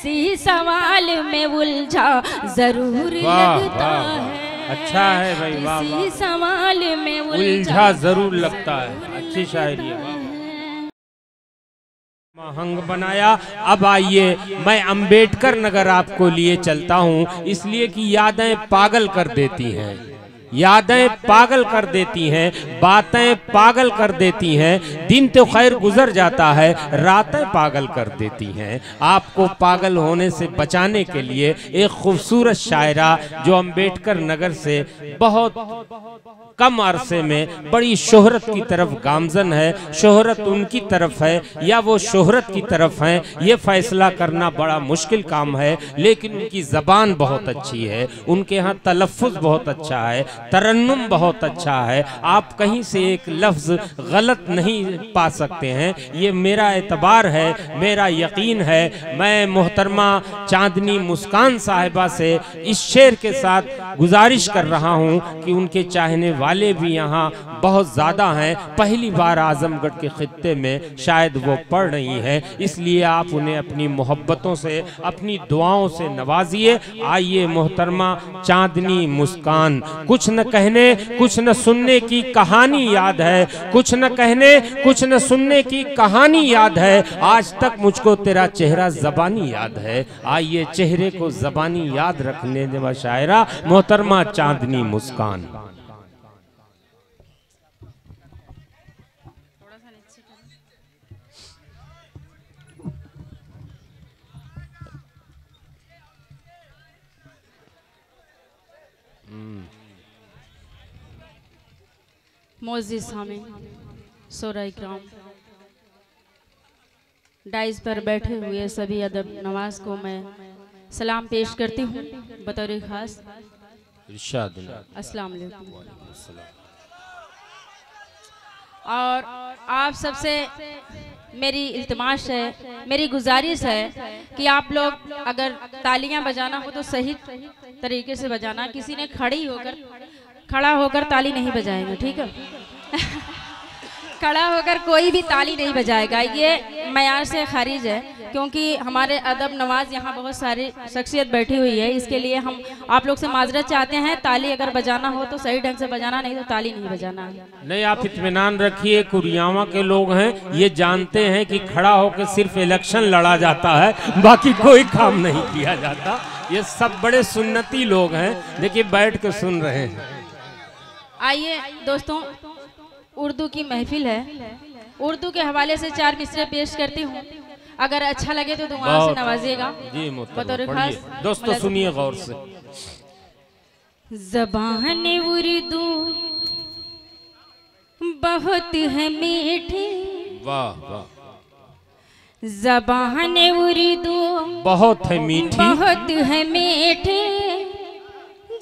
किसी सवाल में उलझा जरूर लगता है। अच्छा है भाई, वाह वाह। किसी सवाल में उलझा जरूर लगता है, अच्छी शायरी है। महंग बनाया। अब आइए मैं अंबेडकर नगर आपको लिए चलता हूँ, इसलिए कि यादें पागल कर देती हैं, यादें पागल कर देती हैं, बातें पागल कर देती हैं। दिन तो खैर गुजर जाता है, रातें पागल कर देती हैं। आपको पागल होने से बचाने के लिए एक खूबसूरत शायरा जो अंबेडकर नगर से बहुत कम अरसे में बड़ी शोहरत की तरफ गामजन है, शोहरत उनकी तरफ है या वो शोहरत की तरफ है, ये फैसला करना बड़ा मुश्किल काम है। लेकिन उनकी ज़बान बहुत अच्छी है, उनके यहाँ तलफ़्फ़ुज़ बहुत अच्छा है, तरन्नुम बहुत अच्छा है। आप कहीं से एक लफ्ज़ गलत नहीं पा सकते हैं, ये मेरा एतबार है, मेरा यकीन है। मैं मोहतरमा चांदनी मुस्कान साहिबा से इस शेर के साथ गुजारिश कर रहा हूँ कि उनके चाहने वाले भी यहाँ बहुत ज़्यादा हैं। पहली बार आजमगढ़ के खित्ते में शायद वो पढ़ रही हैं, इसलिए आप उन्हें अपनी मोहब्बतों से, अपनी दुआओं से नवाजिए। आइए मोहतरमा चांदनी मुस्कान। कुछ न कहने कुछ न सुनने की कहानी याद है, कुछ न कहने कुछ न सुनने की कहानी याद है। आज तक मुझको तेरा चेहरा ज़बानी याद है। आइए चेहरे को ज़बानी याद रखने वाला शायरा मोहतरमा चांदनी मुस्कान। मोअज़्ज़िज़ सामीन, सोरा इकराम, डाइस पर बैठे हुए सभी अदब नवाज को मैं सलाम पेश करती हूँ बतौर खास। अस्सलाम वालेकुम। और आप सबसे मेरी इल्तिमास है, मेरी गुजारिश है कि आप लोग अगर तालियां बजाना हो तो सही तरीके से बजाना। किसी ने खड़ा होकर ताली नहीं बजाएंगे, ठीक है? खड़ा होकर कोई भी ताली नहीं बजाएगा, ये मयार से खारिज है। क्योंकि हमारे अदब नवाज यहाँ बहुत सारी शख्सियत बैठी हुई है, इसके लिए हम आप लोग से माजरत चाहते हैं। ताली अगर बजाना हो तो सही ढंग से बजाना, नहीं तो ताली नहीं बजाना है। नहीं, आप इत्मीनान रखिए, कुरियावा के लोग हैं, ये जानते हैं कि खड़ा होकर सिर्फ इलेक्शन लड़ा जाता है, बाकी कोई काम नहीं किया जाता। ये सब बड़े सुन्नती लोग हैं, देखिए बैठ के सुन रहे हैं। आइए दोस्तों, उर्दू की महफिल है, उर्दू के हवाले से 4 मिसरे पेश करती हूँ। अगर अच्छा लगे तो दुआ से नवाजिएगा। जी बतौर खास। दोस्तों सुनिए गौर से। ज़बान उर्दू बहुत है मीठी, वाह वाह। ज़बान उर्दू बहुत है मीठी, बहुत है मीठी,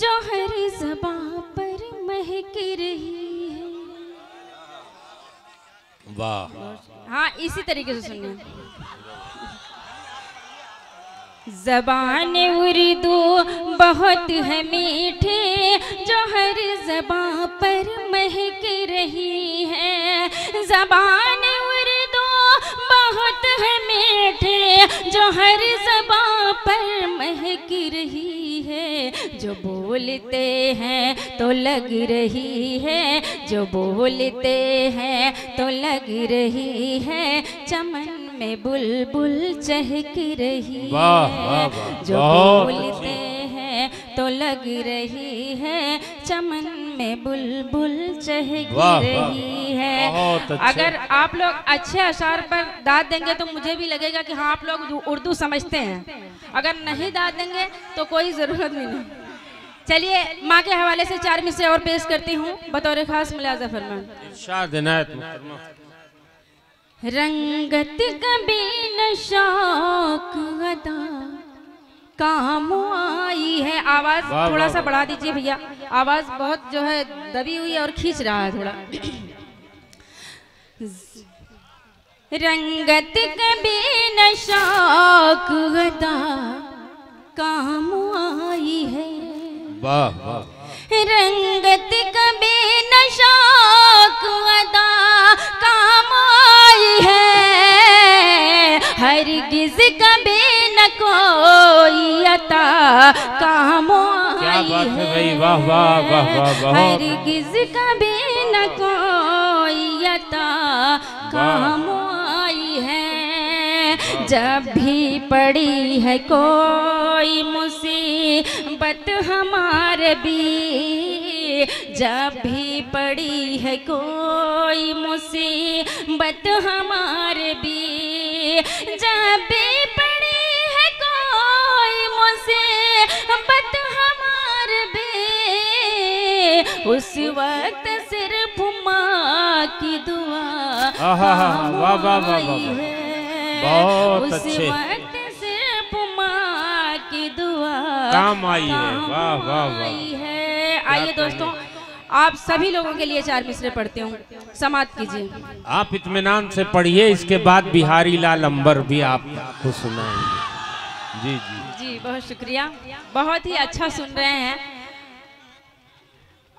जो हर ज़बान पर महक रही है। वाह। हाँ, इसी तरीके से सुनिए। ज़बान उर्दू बहुत है मीठी, जो हर ज़बान पर महक रही है। ज़बान उर्दू बहुत है मीठी, जो हर ज़बान पर महक रही है। जो बोलते हैं तो लग रही है, जो बोलते हैं तो लग रही है, चमन में बुलबुल चहक रही है। जो बोलते हैं तो लग रही है, चमन में बुलबुल चहक रही है। अगर आप लोग अच्छे अशार पर दाद देंगे तो मुझे भी लगेगा कि हाँ आप लोग उर्दू समझते हैं। अगर नहीं दाद देंगे तो कोई ज़रूरत नहीं। चलिए माँ के हवाले से 4 मिसरे और पेश करती हूँ बतौर खास। मुलाज़ा फरमान। रंगत कभी न शौक अदा काम आई है। आवाज थोड़ा सा बढ़ा दीजिए भैया, आवाज बहुत जो है दबी हुई है और खींच रहा है थोड़ा। रंगत कभी न शौक अदा काम आई है, वाह वाह। रंगत कभी न शौक अदा काम आई है, हरगिज़ कभी न न कोई अता काम क्या आई बात है है। भाई, वाह वाह वाह वाह वाह। हरगिज कभी न कोई अता काम आई है। जब भी पड़ी है कोई मुसीबत हमारे भी, जब भी पड़ी है कोई मुसीबत हमारे भी, जब भी पड़ी है कोई मुसीबत हमारे भी, उस वक्त सिर्फ माँ की दुआ वाह वाह वाह वाह, बहुत उस अच्छे। वक्त सिर्फ माँ की दुआ काम आई है, वाह वाह वाह। आई है। आइए दोस्तों, आप सभी लोगों के लिए 4 मिसरे पढ़ते हूँ, समाप्त कीजिए। आप इत्मीनान से पढ़िए, इसके बाद बिहारी लाल अंबर भी आपको सुनाएंगे। जी जी जी बहुत शुक्रिया, बहुत ही अच्छा सुन रहे हैं।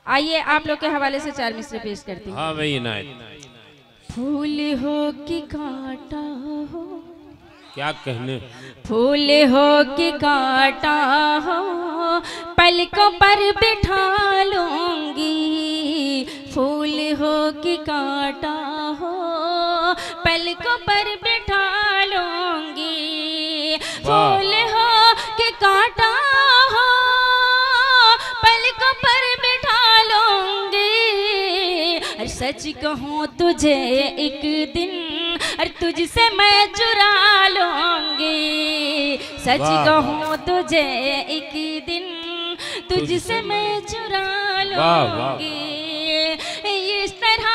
आइए आप लोग के हवाले से 4 मिसरे पेश करती हूँ। हाँ भाई इनायत। फूल हो कि कांटा हो, क्या कहने, फूल हो कि कांटा हो, पलकों पर बिठा लूंगी। फूल हो कि कांटा हो, पलकों पर बिठा लूंगी। फूल हो कि कांटा हो, पलकों पर बिठा लूंगी। सच कहूँ तुझे एक दिन, और तुझसे मैं चुरा लूंगी। सच कहूँ तुझे एक दिन, तुझसे मैं चुरा लूंगी। इस तरह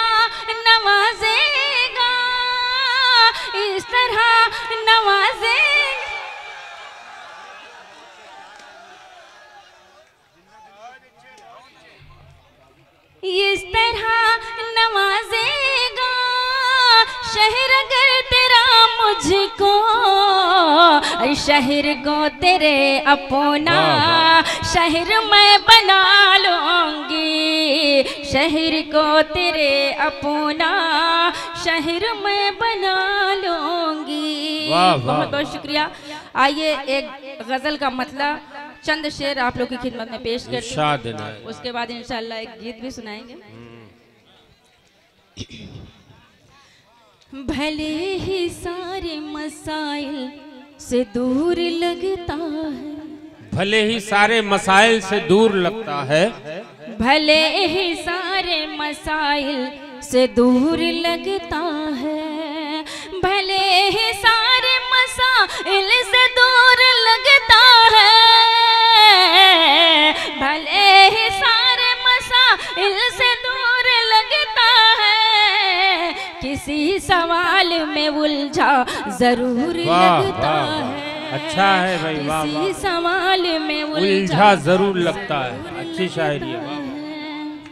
नवाजेगा, इस तरह नवाजेगा, इस तरह नवाजेगा शहर अगर तेरा मुझको, शहर को तेरे अपना शहर मैं बना लूंगी। शहर को तेरे अपना शहर मैं बना लूंगी। बहुत बहुत शुक्रिया। आइए एक गजल का मतलब चंद शेर आप लोग की खिदमत में पेश करते हैं, उसके बाद इंशाल्लाह एक गीत भी सुनाएंगे। भले ही सारे मसाइल से दूर लगता है, भले ही सारे मसाइल से दूर लगता है, भले ही सारे मसाइल से दूर लगता है, भले ही सारे मसाइल से दूर लगता है, भले ही सारे मसाइल से दूर लगता है, किसी सवाल में उलझा जरूर लगता है। अच्छा है भाई, वाह वाह। किसी सवाल में उलझा जरूर लगता है, अच्छी शायरी है,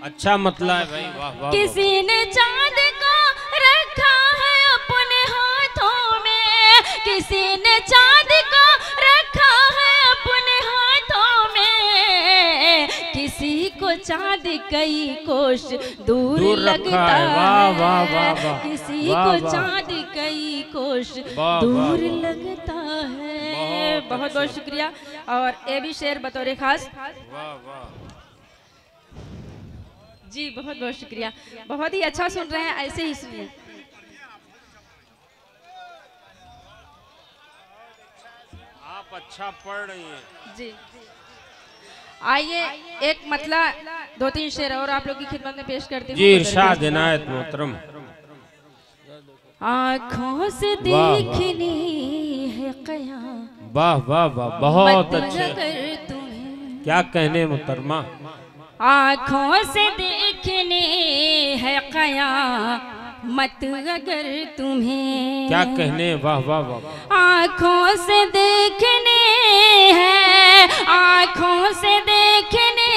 अच्छा मतलब है भाई, वाह वाह। किसी ने चांद को रखा है अपने हाथों में, किसी ने चांद को रखा है अपने हाथों में, किसी को चांद कई कोस दूर लगता है, वाह वाह वाह वाह। किसी को चांद कई कोस दूर लगता है। बहुत बहुत शुक्रिया। और ये भी शेर बतौर खास, जी बहुत बहुत शुक्रिया, बहुत ही अच्छा सुन रहे हैं, ऐसे ही सुनिए। आप अच्छा पढ़ रही हैं जी। आइए एक मतलब 2-3 शेर और आप लोग की खिदमत में पेश करती हूँ। जी इरशाद इनायत मोहतरम। आँखों से देखनी है क़यामत, वाह वाह वाह, बहुत अच्छे। अगर तुम्हें क्या कहने मोहतरमा, आँखों से देखनी है क़यामत अगर तुम्हें, क्या कहने, वाह वाह वाह। आँखों से देखने हैं, आँखों से देखने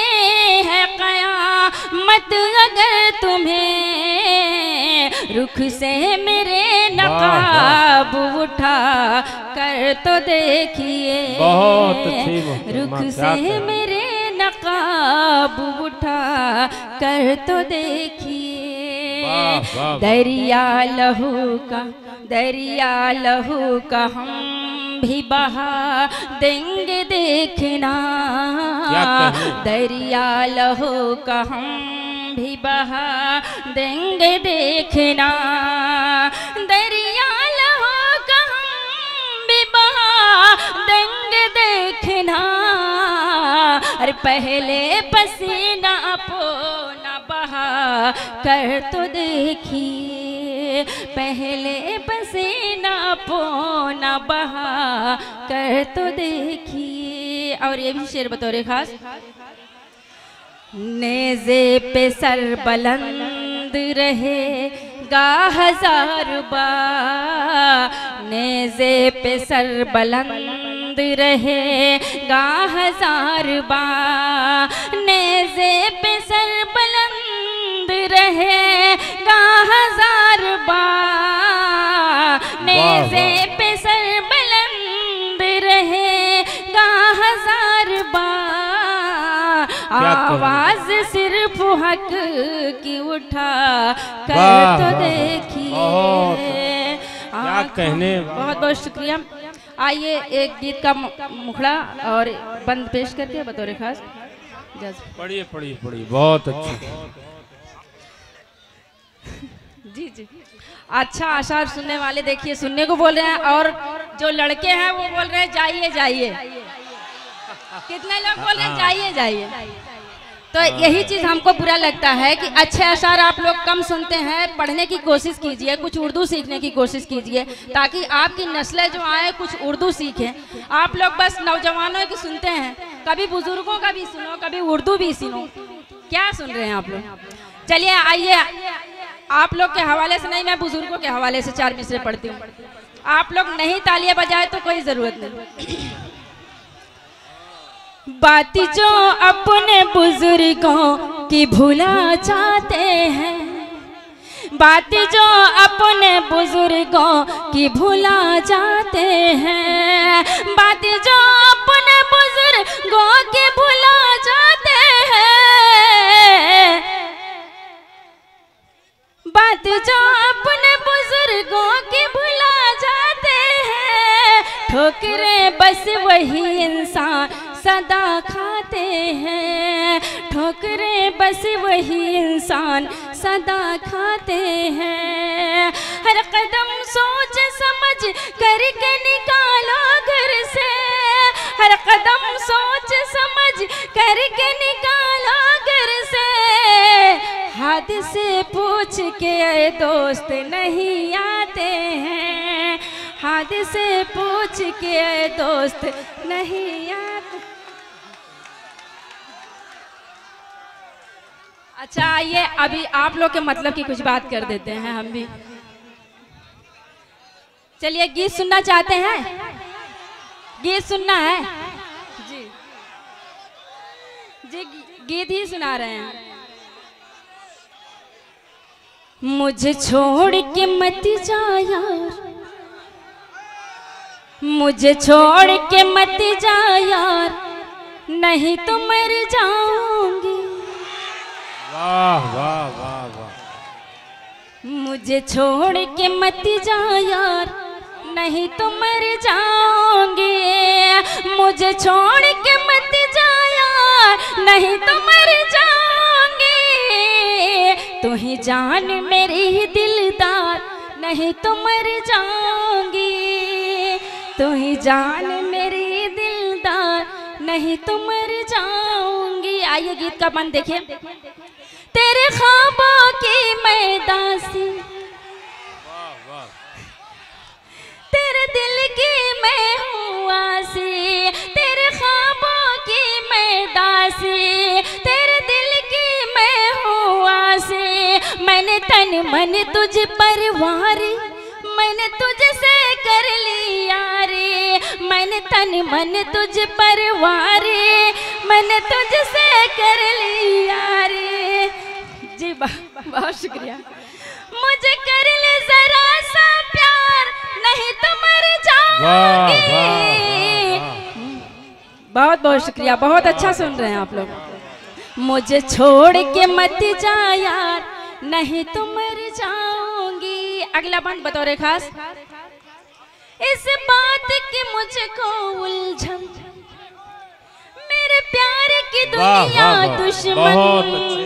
है क़यामत अगर तुम्हें, रुख से मेरे नकाब उठा कर तो देखिए, बहुत अच्छी, रुख से मेरे नकाब उठा कर तो देखिए। दरिया लहू का, दरिया लहू का हम भी बहा देंगे देखना, दरिया लहू का हम भी बहा देंगे देखना, दरिया लहू का हम भी बहा देंगे देखना। अरे पहले पसीना पोना बहा कर तो देखिए, पहले पसीना पोना बहा कर तो देखिए। और ये भी शेर बतौरे खास, नेज़े पे सर बुलंद रहेगा हजार बार, नेज़े पे सर बुलंद रहेगा हजार बार, नेज़े पे सर बुलंद रहेगा हजार बार, नेज़े पे सर बुलंद रहेगा हजार बार। आवाज सिर्फ हक की उठा कर तो देखिए। क्या कहने, बहुत बहुत शुक्रिया। आइए एक गीत का मुखड़ा और बंद पेश करके बतौर खास। पढ़िए पढ़िए पढ़िए, बहुत अच्छा। जी जी, अच्छा आशार सुनने वाले देखिए सुनने को बोल रहे हैं, और जो लड़के हैं वो बोल रहे हैं जाइए जाइए। कितने लोग बोल रहे हैं जाइए जाइए। तो यही चीज हमको बुरा लगता है कि अच्छे अशार आप लोग कम सुनते हैं। पढ़ने की कोशिश कीजिए, कुछ उर्दू सीखने की कोशिश कीजिए, ताकि आपकी नस्लें जो आए कुछ उर्दू सीखें। आप लोग बस नौजवानों की सुनते हैं, कभी बुजुर्गों का भी सुनो, कभी उर्दू भी सुनो। क्या सुन रहे हैं आप लोग? चलिए आइए, आप लोग के हवाले से नहीं, मैं बुजुर्गों के हवाले से 4 मिसरे पढ़ती हूँ। आप लोग नहीं तालियां बजाए तो कोई जरूरत नहीं। बात जो अपने बुजुर्गों की भुला जाते हैं, बात जो अपने बुजुर्गों की भुला जाते हैं, बात जो अपने बुजुर्गों की भुला जाते हैं, बात जो अपने बुजुर्गों की भुला जाते हैं। ठोकरें बस वही इंसान सदा खाते हैं, ठोकरें बस वही इंसान सदा खाते हैं। हर कदम सोच समझ करके निकालो घर से, हर कदम सोच समझ करके निकालो घर से। हादसे पूछ के दोस्त नहीं आते हैं, हादसे पूछ के दोस्त नहीं आते। अच्छा आइए अभी आप लोग के मतलब की कुछ बात कर देते हैं हम भी। चलिए गीत सुनना चाहते हैं? गीत सुनना है जी जी, गीत ही सुना रहे हैं। मुझे छोड़ के मत जा यार, मुझे छोड़ के मत जा यार, नहीं तो मर जाऊंगी। वाह वाह वाह वाह। मुझे छोड़ के मत जा यार, नहीं तो मर जाऊंगी। मुझे छोड़ के मत जा यार, नहीं तो मर जाऊंगी। तू ही जान मेरी दिलदार, नहीं तो मर जाऊंगी। तू ही जान मेरी दिलदार, नहीं तो मर जाऊंगी। आइए गीत का मन देखिए। तेरे ख्वाबों की मैं दासी, तेरे दिल की मैं हूँ आसी। तेरे ख्वाबों की मैं दासी, तेरे दिल की मैं हूँ आसी। मैंने तन मन तुझ पर वारी, मैंने तुझसे कर ली यारी। मैंने तन मन तुझ पर वारी, मैंने तुझसे कर ली यारी। जी बहुत शुक्रिया। मुझे कर ले जरा सा प्यार, नहीं तो मर जाऊंगी। बहुत बहुत शुक्रिया, बहुत अच्छा सुन रहे हैं आप लोग। मुझे छोड़ के मत जा यार, नहीं तो मर जाऊंगी। अगला बंद बतौर खास। इस बात की मुझको उलझन, मेरे प्यार की दुनिया दुश्मन। बहुत अच्छे,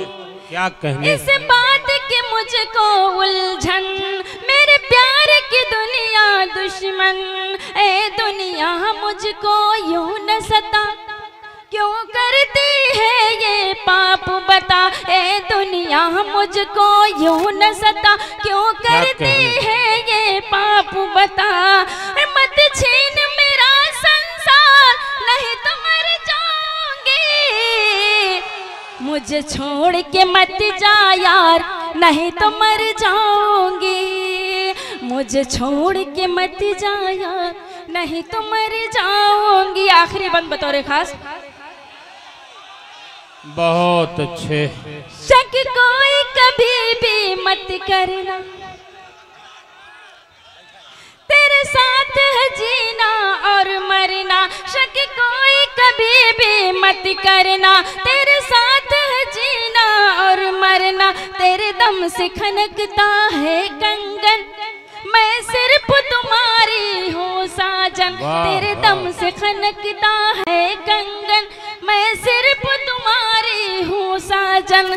क्या कहने। इस बात की मुझको उलझन, मेरे प्यार की दुनिया दुश्मन। ए दुनिया मुझको यूं न सता, क्यों करती है ये पाप बता। ए दुनिया मुझको यूं न सता, क्यों करती है ये पाप बता। मत छीन मेरा संसार, नहीं तो मर जाऊंगी। मुझे छोड़ के मत जा यार, नहीं तो मर जाऊंगी। मुझे छोड़ के मत जा यार, नहीं तो मर जाऊंगी। आखिरी बंद बतौर खास। बहुत अच्छे। शक कोई कभी भी मत करना, तेरे साथ है जीना और मरना। शक कोई कभी भी मत करना, तेरे साथ है जीना और मरना। तेरे दम से खनकता है कंगन, मैं सिर्फ तुम्हारी हूँ साजन। तेरे दम से खनकता है कंगन, मैं सिर्फ तुम्हारी हूँ साजन।